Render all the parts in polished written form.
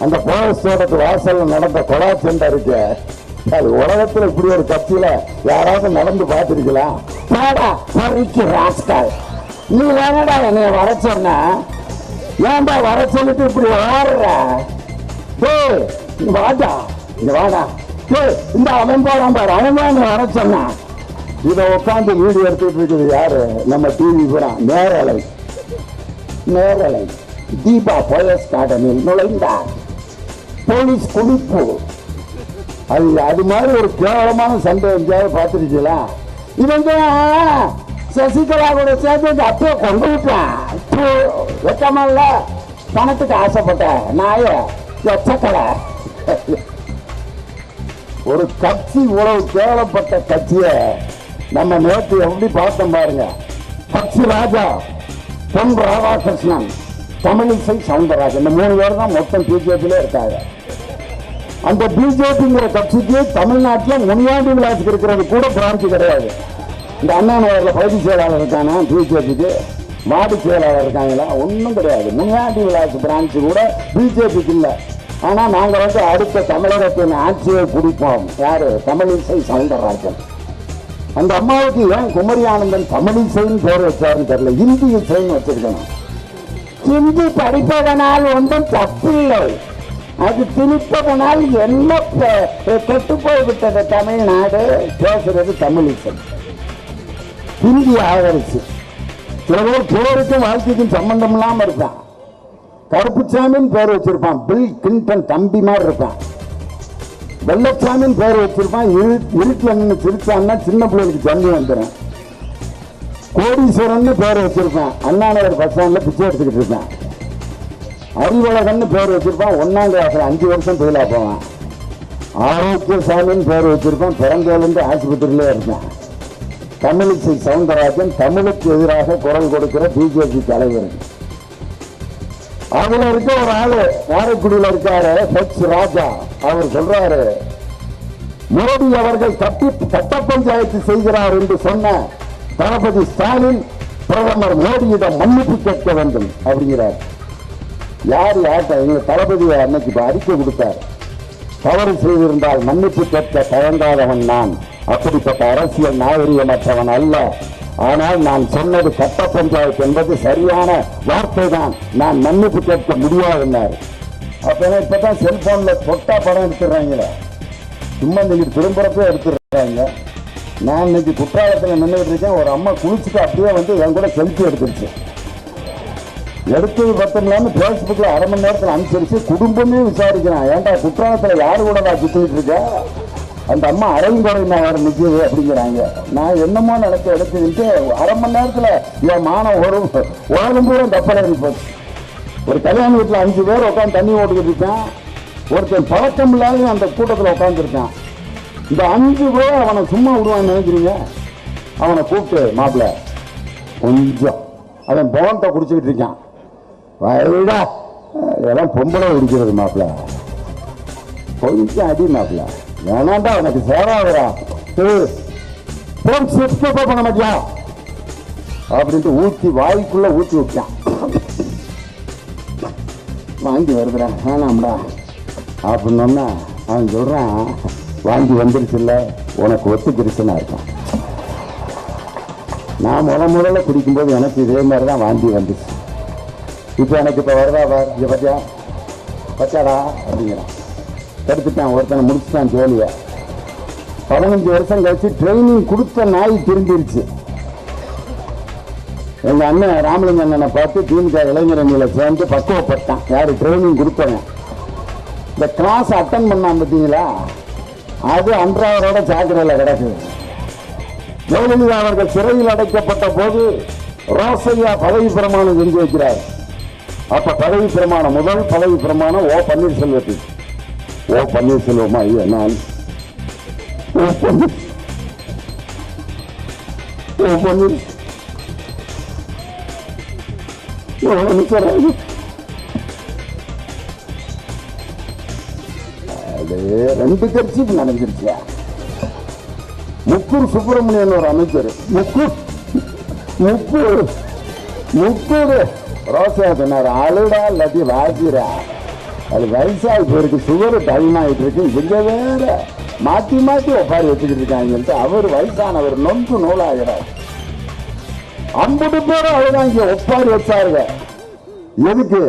அந்த போலீஸ் வாசல்ல நடந்த கொலா சண்டை இருக்கு. அது உலகத்துல இப்படி ஒரு கட்சியில யாராவது நடந்து பார்த்திருக்கலாம்? நீ வேணடா என்னைய வர சொன்ன, ஏன்டா வர சொல்லிட்டு இப்படி ஓடுற? வாடா இங்க வாடா, இந்த அவன் போறான் பாரு, அவன் தான் வர சொன்னான். இதை உட்காந்து வீடியோ எடுத்துட்டு இருக்குது யாரு? நம்ம டிவி பூரா நேரலை. நேரலை தீபா போலீஸ் கார்டனில் நுழைந்தார், போலீஸ் குளிப்பு. அது மாதிரி ஒரு கேவலமான சண்டை எங்கேயாவது பார்த்துருக்கீங்களா? இவங்க சசிகலா கூட சேர்ந்து அப்பயே கொண்டு விட்டான். வெக்கமல்ல, பணத்துக்கு ஆசைப்பட்ட நாய எச்சக்கலை. ஒரு கட்சி இவ்வளவு கேவலப்பட்ட கட்சியை நம்ம நேற்று எப்படி பார்த்தோம் பாருங்க. கட்சி ராஜா பொன் ராதாகிருஷ்ணன், தமிழிசை சவுந்தரராஜன், இந்த 3 பேர் தான் மொத்தம் பிஜேபியில இருக்காங்க. அந்த பிஜேபிங்கிற கட்சிக்கு தமிழ்நாட்டில் முனியாண்டி விலாசுக்கு இருக்கிறது கூட பிரான்ச்சு கிடையாது. இந்த அண்ணா நகரில் பகுதி செயலாளர் இருக்கானா பிஜேபிக்கு? வார்டு செயலாளர் இருக்காங்களா? ஒன்றும் கிடையாது. முனியாண்டி விலாசு பிரான்ச்சு கூட பிஜேபிக்கு இல்லை. ஆனால் நாங்கள் வந்து அடுத்த தமிழகத்தின் ஆட்சியை பிடிப்போம். யாரு? தமிழிசை சவுந்தரராஜன். அந்த அம்மாவுக்கு ஏன் குமரி ஆனந்தன் தமிழிசைன்னு பேர் வச்சாருன்னு தெரியல, இந்தி இசைன்னு வச்சிருக்கணும். ஹிந்தி படிப்பதனால் ஒன்றும் தப்பில்லை, அது திணிப்பதனால் என்ன கெட்டு போய்விட்டது தமிழ்நாடு. பேசுறது தமிழிசை, ஹிந்தி ஆதரிச்சு. சில பேர் பேருக்கும் வாழ்க்கைக்கும் சம்பந்தம் இல்லாம இருப்பான். கருப்புசாமின்னு பேர் வச்சிருப்பான், பில் கிளின்டன் தம்பி மாதிரி இருப்பான். வெள்ளச்சாமின்னு பேர் வச்சிருப்பான், இருட்டுல நின்று சிரிச்சான்னா சின்ன பிள்ளைகளுக்கு தண்ணி வந்துடும். கோடீஸ்வரன் பேர் வச்சிருப்பான், அண்ணா நகர் பஸ் ஸ்டாண்ட்ல பிச்சை எடுத்துக்கிட்டு இருப்பான். அறிவழகன் பேர் வச்சிருப்பான், 1ஆம் கிளாஸ்ல 5 வருஷம் தொழிலா போவான். ஆரோக்கியசாமின்னு பேர் வச்சிருப்பான், பிறந்ததுலேருந்து ஆஸ்பத்திரியிலே இருப்பான். தமிழிசை சவுந்தரராஜன் தமிழுக்கு எதிராக குரல் கொடுக்கிற பிஜேபி தலைவர். அதுல இருக்க ஒரு ஆளு காரைக்குடியில் இருக்காரு, ஹெச் ராஜா. அவர் சொல்றாரு, மோடி அவர்கள் கட்ட பஞ்சாயத்து செய்கிறார் என்று சொன்ன தளபதி ஸ்டாலின் பிரதமர் மோடியிடம் மன்னிப்பு கேட்க வேண்டும் அப்படிங்கிறார். யார் யார்கிட்ட? எங்க தளபதியை அன்னைக்கு அறிக்கை கொடுத்தார். தவறு செய்திருந்தால் மன்னிப்பு கேட்க தயங்காதவன் நான், அப்படிப்பட்ட அரசியல் நாகரிகமற்றவன் அல்ல. ஆனால் நான் சொன்னது கட்ட பஞ்சாயத்து என்பது சரியான வார்த்தை தான், நான் மன்னிப்பு கேட்க முடியாதுன்னாரு. அப்ப இப்பதான் செல்போன்ல தொட்டா படம் எடுத்துடுறாங்களே, சும்மா இன்னைக்கு திரும்புறப்பே எடுத்துடுறாங்க. நான் இன்னைக்கு குற்றாலத்தில் நின்றுட்டு இருக்கேன், ஒரு அம்மா குளிச்சுட்டு அப்படியே வந்து என் கூட செல்ஃபி எடுத்துருச்சு. எடுத்தது பத்தம் இல்லாமல் பேஸ்புக்கில் 1/2 மணி நேரத்தில் அனுசரித்து குடும்பமே விசாரிக்கிறான். ஏன்டா குற்றாலத்தில் யாரு கூட நான் சுற்றிட்டு இருக்கேன், அந்த அம்மா அரைங்குறை நகர் நிற்குது அப்படிங்கிறாங்க. நான் என்னமோ நினைக்க எடுத்துக்கிட்டு 1/2 மணி நேரத்தில் என் மானம் உலகம் பூரா தப்பலை போச்சு. ஒரு கல்யாண வீட்டில் 5 பேர் உட்காந்து தண்ணி ஓட்டுக்கிட்டு இருக்கான். ஒருத்தன் பழக்கம் இல்லாத அந்த கூட்டத்தில் உட்காந்துருக்கான். இந்த 5 பேர் அவனை சும்மா விடுவான்னு நினைக்கிறீங்க? அவனை கூப்பிட்டு, மாப்பிள்ள கொஞ்சம், அவன் பவன்ட்ட குடிச்சுக்கிட்டு இருக்கான். வயடா இதெல்லாம் பொம்பளை குடிக்கிறது மாப்பிள்ள, கொஞ்சம் அடி மாப்பிள்ள, வேணாண்டா எனக்கு சேவாகிறா பண்ண மாட்டியா அப்படின்ட்டு ஊற்றி வாய்க்குள்ள ஊற்றி விட்டான். வாங்கி வருதுடா வேணாம்டா அப்படின்னா அவன் சொல்றான், வாங்கி வந்துருச்சு இல்லை உனக்கு ஒத்துக்கிருச்சுன்னா இருக்கான். நான் முதல்ல குடிக்கும்போது எனக்கு இதே மாதிரி தான் வாந்தி வந்துச்சு. இப்போ எனக்கு இப்போ வருதா பார், இங்கே பத்தியா பச்சாடா அப்படிங்கிறான். எடுத்துட்டான், ஒருத்தனை முடிச்சுட்டான் ஜோலியை. 15 வருஷம் கழிச்சு ட்ரைனிங் கொடுத்த நாய் திரும்பிடுச்சு. எங்க அண்ணன் ராமலிங்க அண்ணனை பார்த்து திமுக இளைஞரணியில் சேர்ந்து பக்குவப்பட்டான். யாரு? ட்ரைனிங் கொடுத்தவன். இந்த கிளாஸ் அட்டன் பண்ணான் பார்த்தீங்களா, அது அன்றாவரோட சாக்கடையில் கிடக்குது. ஜெயலலிதா அவர்கள் சிறையில் அடைக்கப்பட்ட போது ரோசையா பதவி பிரமாணம் செஞ்சு வைக்கிறார். அப்ப பதவி பிரமாணம், முதல் பதவி பிரமாணம் ஓ பன்னீர்செல்வத்துக்கு. ஓ பன்னீர்செல்வமா? ஐயோ நான் அது 2 கட்சி நடந்துருச்சு. முக்கூர் சுப்பிரமணியன் ஒரு அமைச்சர், முக்கூர் ரோசா சொன்னார், அழுடா இல்லாட்டி வாசிரா அது வயசாகி போயிருக்கு, சுகர் டைம் ஆகிட்டு இருக்கு. இங்க வேற மாற்றி மாற்றி ஒப்பாரி வச்சுக்கிட்டு இருக்காங்க. அவர் வயசானவர் நொந்து நூலாகிறார். 50 பேரும் அவர்தான் இங்க ஒப்பாரி வச்சாருங்க. எதுக்கு?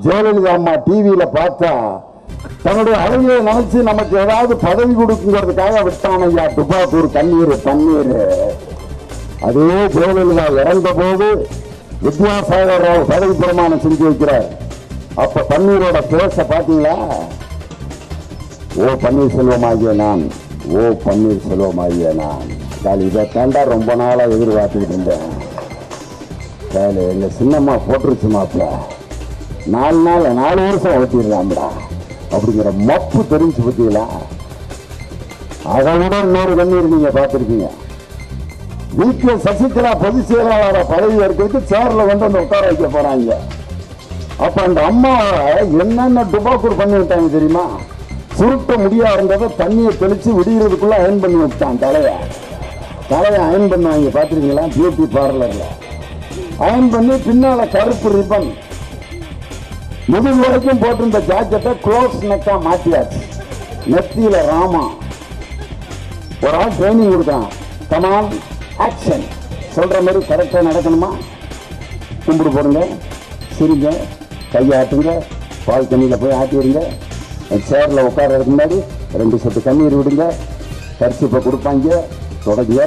ஜெயலலிதா அம்மா டிவியில பார்த்தா தன்னுடைய அழகியை நினைச்சு நமக்கு ஏதாவது பதவி கொடுக்குங்கிறதுக்காக விட்டான் ஐயா துபாக்கூர் கண்ணீர் பன்னீர். அதே ஜெயலலிதா இறந்த போது வித்யாசாகர் ராவ் பதவி பிரமாணம் செஞ்சு வைக்கிறார். அப்ப பன்னீரோட பேச பாத்தீங்களா? ஓ பன்னீர்செல்வமாகிய நான், ஓ பன்னீர்செல்வமாகிய நான். இதை தாண்டா ரொம்ப நாளா எதிர்பார்த்துக்கிட்டு இருந்தேன். எங்க சின்னம்மா போட்டுருச்சு மாப்பிள்ள, 4 வருஷம் ஓட்டிடலாம்டா அப்படிங்கிற மப்பு தெரிஞ்சு பத்தீங்களா? அதை விட இன்னொரு கண்ணீர் நீங்க பார்த்திருக்கீங்க. வீட்டுல சசிகலா பொதுச் செயலாளர பதவி இருக்கிறதுக்கு சேர்ல வந்து அந்த உட்கார வைக்க போறாங்க. அப்ப அந்த அம்மாவை என்னென்ன டுபாக்கூர் பண்ணி விட்டாங்க தெரியுமா? சுருட்ட முடியா இருந்ததை தண்ணியை தெளிச்சு விடுகிறதுக்குள்ள அயன் பண்ணி விட்டான். தலையை அயன் பண்ணுவாங்க பாத்திருக்கீங்களா? பியூட்டி பார்லர்ல அயன் பண்ணி பின்னால கருப்பு ரிப்பன் முதுகு வரைக்கும் போட்டிருந்த ஜாக்கெட்டை க்ளோஸ் நெக்கா மாட்டியாச்சு. நெத்தியில ராமா. ஒரு ஆள் ட்ரைனிங் கொடுக்குறான். கமான் ஆக்ஷன் சொல்ற மாதிரி கரெக்டா நடக்கணுமா? கும்பிடு போடுங்க, சிரிங்க, கையாட்டுங்க, பால் தண்ணியில போய் ஆட்டி விடுங்க, சேர்ல உட்கார்றதுக்கு முன்னாடி 2 சொட்டு கண்ணீர் விடுங்க, கரிசிப்பை கொடுப்பாங்க, தொடங்க.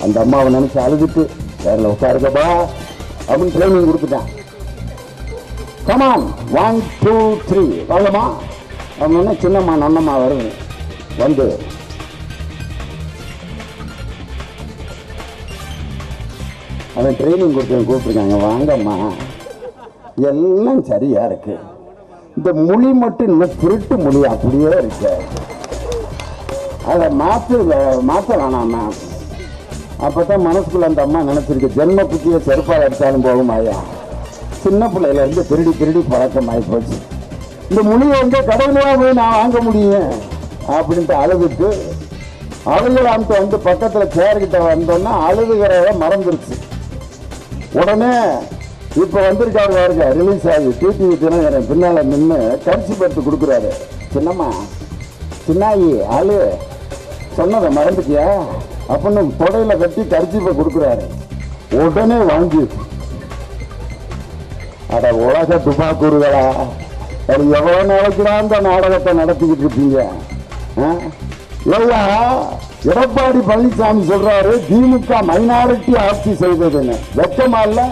அந்த அம்மாவை நினைச்சு அழுதுட்டு சேர்ல உட்காருக்கப்பா அப்படின்னு ட்ரைனிங் கொடுத்துட்டான். கமான் 1 2 3 வாங்கம்மா அவங்க சின்னம்மா நன்னம்மா வருது. வந்து அவன் ட்ரைனிங் கூப்பிட்டுருக்காங்க. வாங்கம்மா எல்லாம் சரியா இருக்கு, இந்த மொழி மட்டும் இன்னும் திருட்டு மொழி அப்படியே இருக்கு, அதை மாற்ற வேணாம்மா. அப்பதான் மனசுக்குள்ள அந்த அம்மா நினைச்சிருக்கு, ஜென்ம புத்திய செருப்பால் அடித்தாலும் போகும் ஐயா. சின்ன பிள்ளையில இருந்து திருடி பழக்கம் ஆகி போச்சு. இந்த மொழியை வந்து கடவுளா போய் நான் வாங்க முடியும் அப்படின்ட்டு அழுதுட்டு அழுகலான்ட்டு வந்து பக்கத்துல சேர்கிட்ட வந்தோன்னா அழுதுகிறத மறந்துருச்சு. உடனே இப்ப வந்திருக்காரு பாருங்க, ரிலீஸ் ஆகி டிடிவி தினகரன் பின்னால நின்று கரிசி பருத்து கொடுக்குறாரு. சின்னம்மா சின்னாயி ஆளு சொன்னதை மறந்துட்டியா அப்படின்னு தொடையில கட்டி கரிசிப்பை கொடுக்குறாரு. உடனே வாங்கி அட உலக துபாக்கூறுகளா, எவ்வளவு நாளைக்குதான் இந்த நாடகத்தை நடத்திக்கிட்டு இருப்பீங்க? எடப்பாடி பழனிசாமி சொல்றாரு திமுக மைனாரிட்டி ஆட்சி செய்ததுன்னு. வெக்கமா இல்ல?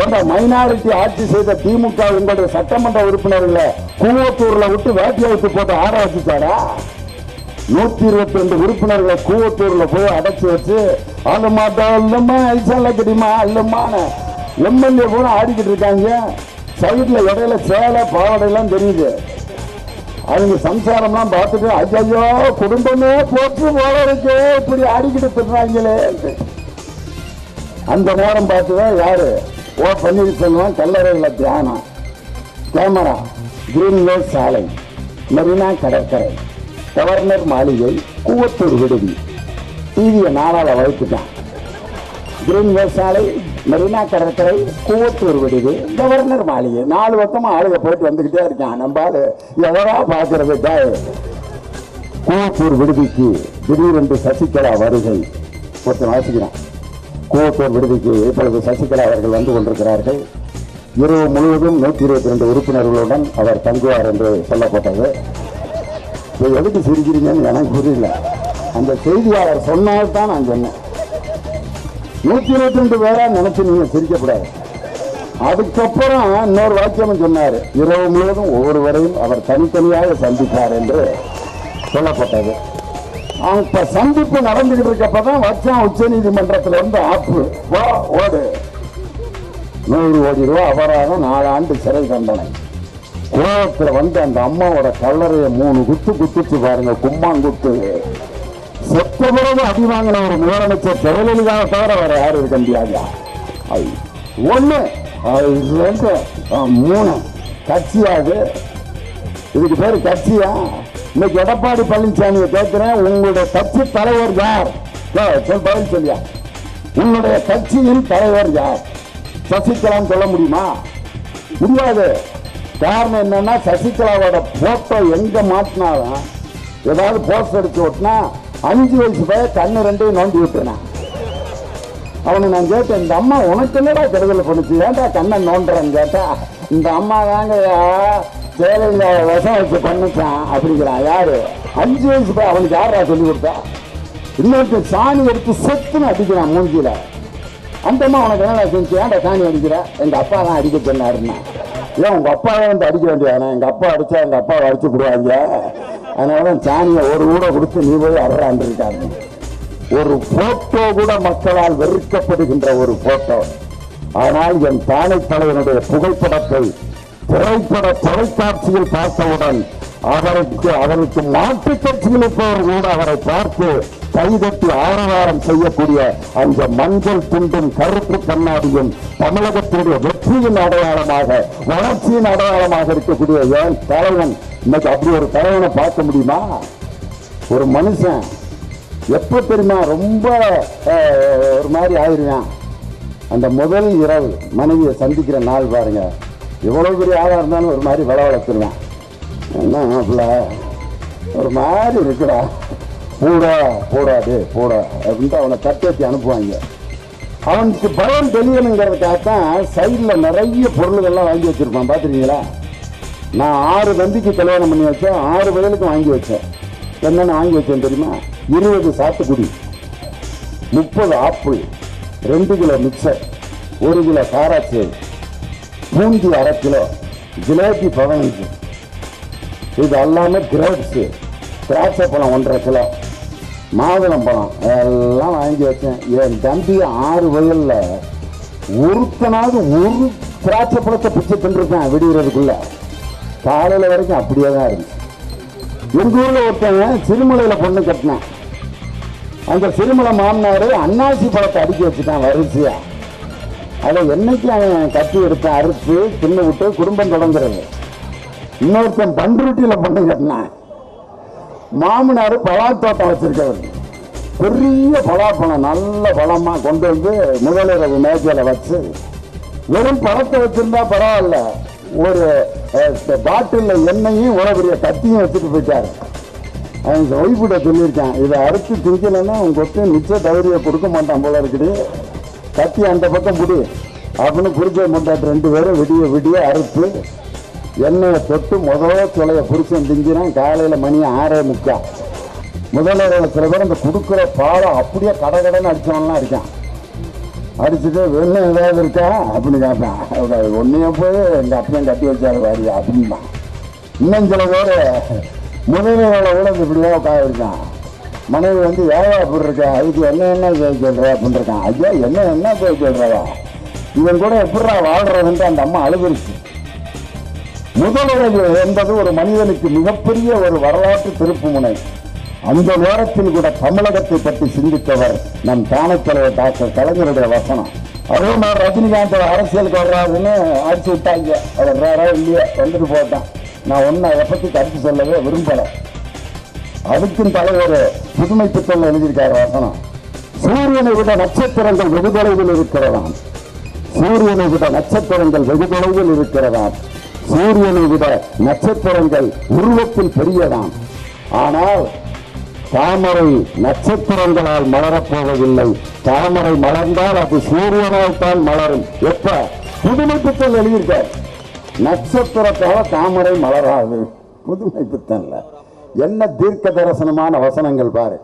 ஏன்னா மைனாரிட்டி ஆட்சி செய்த திமுக உங்களுடைய சட்டமன்ற உறுப்பினர்களை கூவத்தூர்ல விட்டு வேட்டியை விட்டு போட்டு ஆராய்ச்சிட்டாரா? 122 உறுப்பினர்களை கூவத்தூர்ல போய் அடைச்சி வச்சு அல்லமாட்டா இல்லம்மா ஐசால கடிமா அல்லமான எம்எல்ஏ கூட ஆடிக்கிட்டு இருக்காங்க. சைட்ல இடையில சேலை பாவடை எல்லாம் தெரியுது. அவங்க சம்சாரம்லாம் பார்த்துட்டு ஐயோ குடும்பமே போட்டு போல இருக்கு இப்படி ஆடிக்கிட்டு திட்டுறாங்களே. அந்த நேரம் பார்த்துதான் யாரு ஓ பன்னீர்செல்வம் கல்லறையில தியானம், கேமரா, கிரீன்வேஸ் சாலை, மெரினா கடற்கரை, கவர்னர் மாளிகை, கூவத்தூர் விடுதி, டிவியை நாளால வைத்துட்டான். கிரீன்வேஸ் சாலை, மெரினா கடற்கரை, கூவத்தூர் விடுதி, கவர்னர் மாளிகை, 4 பக்கமா ஆளுக போயிட்டு வந்துகிட்டே இருக்கான். நம்பாலு எவரா பாக்குறது? கூவத்தூர் விடுதிக்கு திடீரென்று சசிகலா வருகை. ஒருத்தன் வாசிக்கிறான். கூவத்தூர் விடுதிக்கு இப்பொழுது சசிகலா அவர்கள் வந்து கொண்டிருக்கிறார்கள். இரவு முழுவதும் 122 உறுப்பினர்களுடன் அவர் தங்குவார் என்று சொல்லப்பட்டது. எதுக்கு சிரிக்கிறீங்கன்னு எனக்கு புரியல. அந்த செய்தியாளர் சொன்னால்தான் நான் சொன்னேன். 122 பேரா நினைச்சு நீங்க சிரிக்கப்படாது. அதுக்கப்புறம் இன்னொரு வாக்கியம் சொன்னாரு, இரவு முழுவதும் ஒவ்வொருவரையும் அவர் தனித்தனியாக சந்திப்பார் என்று சொல்லப்பட்டது. இப்ப சந்திப்பு நடந்துகிட்டு இருக்கப்பதான் வச்சான் உச்ச நீதிமன்றத்தில் இருந்து ஆப்பு ஓடு 100 கோடி ரூபாய் அபராதம், 4 ஆண்டு சிறை தண்டனை. கோவத்தில் வந்து அந்த அம்மாவோட கல்லறையை 3 குத்து குத்துச்சு பாருங்க, கும்மாங்குத்து. செத்த பிறகு அடி வாங்கின ஒரு முதலமைச்சர் ஜெயலலிதாவை தவிர வேற யாரு இருக்க முடியாது. 1 2 3 கட்சியாது. இதுக்கு பேரு கட்சியா? இன்னைக்கு எடப்பாடி பழனிசாமியை கேட்கிறேன், உங்களுடைய கட்சி தலைவர் யார்? பதில் சொல்லியா? உன்னுடைய கட்சியின் தலைவர் யார்? சசிகலான்னு சொல்ல முடியுமா? முடியாது. காரணம் என்னன்னா சசிகலாவோட போட்டோ எங்க மாட்டினாலும் ஏதாவது போஸ்ட் அடிச்சு ஓட்டினா 5 வயசு பையன் கண்ணு ரெண்டையும் நோண்டி விட்டுறேன். அவனை நான் கேட்டேன், இந்த அம்மா உனக்கு என்னடா கெடுதல் பண்ணுச்சு, ஏன்டா கண்ணை நோண்டுறேன்னு கேட்டா, இந்த அம்மா தாங்க ஜெயலலிதா விஷம் வச்சு பண்ணுச்சான் அப்படிங்கிறான். யாரு? 5 வயசு பையன். அவனுக்கு யாரா சொல்லி கொடுத்தா? இன்னொருத்தர் சாணி எடுத்து செத்துன்னு அடிக்கிறான் மூஞ்சியில. அந்த அம்மா உனக்கு என்ன செஞ்சு ஏன்டா சாணி அடிக்கிற? எங்க அப்பா தான் அடிக்க சொன்னாருன்னா. ஏன் உங்க அப்பாவே வந்து அடிக்க வேண்டியதானே? எங்க அப்பா அடிச்சா எங்க அப்பாவை அடிச்சு விடுவாங்க. அதனாலதான் சாணியை ஒரு கூட கொடுத்து நீ போய் அறாண்டு இருக்காங்க. ஒரு போட்டோ கூட மக்களால் வெறுக்கப்படுகின்ற ஒரு போட்டோ. ஆனால் என் தானை தலைவனுடைய புகைப்படத்தை திரைப்பட தொலைக்காட்சியில் பார்த்தவுடன் அவருக்கு மாற்று கட்சியில் இருப்பவர் கூட அவரை பார்த்து கைதட்டி ஆரவாரம் செய்யக்கூடிய அந்த மஞ்சள் துண்டும் கருப்பு கண்ணாடியும் தமிழகத்தினுடைய வெற்றியின் அடையாளமாக, வளர்ச்சியின் அடையாளமாக இருக்கக்கூடிய என் தலைவன் இன்னைக்கு அப்படி ஒரு தலைவனை பார்க்க முடியுமா? ஒரு மனுஷன் எப்ப தெரியுமா ரொம்ப ஒரு மாதிரி ஆயிருவான்? அந்த முதல் இரவு மனைவியை சந்திக்கிற நாள் பாருங்க, எவ்வளவு பெரிய ஆளா இருந்தாலும் ஒரு மாதிரி வளவளத்துருவான். என்ன மாப்பிள்ள ஒரு மாதிரி இருக்குடா, போடா போடாது போடா அப்படின்ட்டு அவனை தட்டி அனுப்புவாங்க. அவனுக்கு பயம் தெரியணுங்கிறதுக்காகத்தான் சைடில் நிறைய பொருள்கள்லாம் வாங்கி வச்சிருப்பான். பார்த்துருக்கீங்களா? நான் 6 தம்பிக்கு கல்யாணம் பண்ணி வச்சேன், 6 வயலுக்கும் வாங்கி வச்சேன். என்னென்ன வாங்கி வச்சேன் தெரியுமா? 20 சாத்துக்குடி, 30 ஆப்பிள், 2 கிலோ மிக்சர், 1 கிலோ காராச்சேரி, பூந்தி 1/2 கிலோ, ஜிலேபி 15, இது எல்லாமே கிரேப்ஸு, திராட்சை பழம் 1.5 கிலோ, மாதுளம் பழம் எல்லாம் வாங்கி வச்சேன். என் தம்பி 6 வயல்ல ஒருத்தனாவது ஒரு திராட்சை பழத்தை பிச்சை தின்றுருக்கேன் விடுகிறதுக்குள்ள. காலையில் வரைக்கும் அப்படியே தான் இருந்துச்சு. எங்க ஊர்ல ஒருத்தங்க சிறுமலையில பொண்ணு கட்டினான். அந்த சிறுமலை மாமனாரு அன்னாசி பழத்தை அடுக்கி வச்சுட்டான் வரிசையா. அதை என்னைக்கு அவன் கட்டி எடுத்து அறுத்து தின்னு விட்டு குடும்பம் தொடங்குறது. இன்னொருத்தன் பண்ருட்டியில பொண்ணு கட்டினான். மாமனாரு பலாத்தோட்டம் வச்சிருக்கவர். பெரிய பலாப்பழம் நல்ல பழமா கொண்டு வந்து முதலிரவு மேஜையில வச்சு, வெறும் பழத்தை வச்சிருந்தா பரவாயில்ல, ஒரு பாட்டில் எண்ணெயும் உள்ள பெரிய கத்தியும் வச்சுட்டு போயிட்டாரு. அவங்க ஒய்ஃபிட்ட சொல்லியிருக்கான், இதை அறுத்து திங்கலன்னா உங்க கொத்து மிச்ச தவறியை கொடுக்க மாட்டான் போல இருக்குது, கத்தி அந்த பக்கம் புடி அப்படின்னு புரிச்ச மாட்டாட்டு 2 பேரும் விடிய விடிய அறுத்து எண்ணெயை தொட்டு முதல்ல சொலையை புரிச்சன் திங்கிறான். காலையில் மணி 6:45. முதலிரவு சில பேர் அந்த கொடுக்குற பாலம் அப்படியே கடகடன்னு அடிச்சவன்லாம் இருக்கான். அடிச்சுட்டு வெள்ளம் ஏதாவது இருக்கா அப்படின்னு கேட்பேன். ஒன்னைய போய் எங்கள் அப்பையும் கட்டி வச்சாரு வாரி அப்படின்னா. இன்னும் சில பேர் முதலிரவுல கூட இப்படிதான் உட்காந்துருக்கான். மனைவி வந்து ஏவா அப்படி இருக்கா, அதுக்கு என்ன சொல்ற அப்படின்னு இருக்கான். ஐயா என்ன போய் சொல்றவா, இவன் கூட எப்படா வாழ்றதுன்ட்டு அந்த அம்மா அழுதுருச்சு. முதலிரவு என்பது ஒரு மனிதனுக்கு மிகப்பெரிய ஒரு வரலாற்று திருப்பு முனை. அந்த நேரத்தில் கூட தமிழகத்தை பற்றி சிந்தித்தவர் நம் தானைத் தலைவர் டாக்டர் கலைஞருடைய வசனம். அதே மாதிரி ரஜினிகாந்த் அரசியலுக்கு வர்றாருன்னு அடிச்சு விட்டாங்க. அவர் வேற இல்லையே வந்துட்டு போட்டான். நான் ஒன்னும் அதை பற்றி கருத்து சொல்லவே விரும்பலை. அதுக்கும் தலைவர் புதுமை புத்தகம் எழுதியிருக்காரு வசனம். சூரியனை விட நட்சத்திரங்கள் வெகு தொலைவில் இருக்கிறதாம். சூரியனை விட நட்சத்திரங்கள் வெகு தொலைவில் இருக்கிறதாம். சூரியனை விட நட்சத்திரங்கள் உருவத்தில் பெரியதாம். ஆனால் தாமரை நட்சத்திரங்களால் மலரப்போவதில்லை. தாமரை மலர்ந்தால் அது சூரியனால் தான் மலரும். எப்ப? புதுமை புத்தகம் எழுதியிருக்கார். நட்சத்திரத்தால தாமரை மலராது. புதுமை புத்தகம்ல என்ன தீர்க்க தரிசனமான வசனங்கள் பாரு.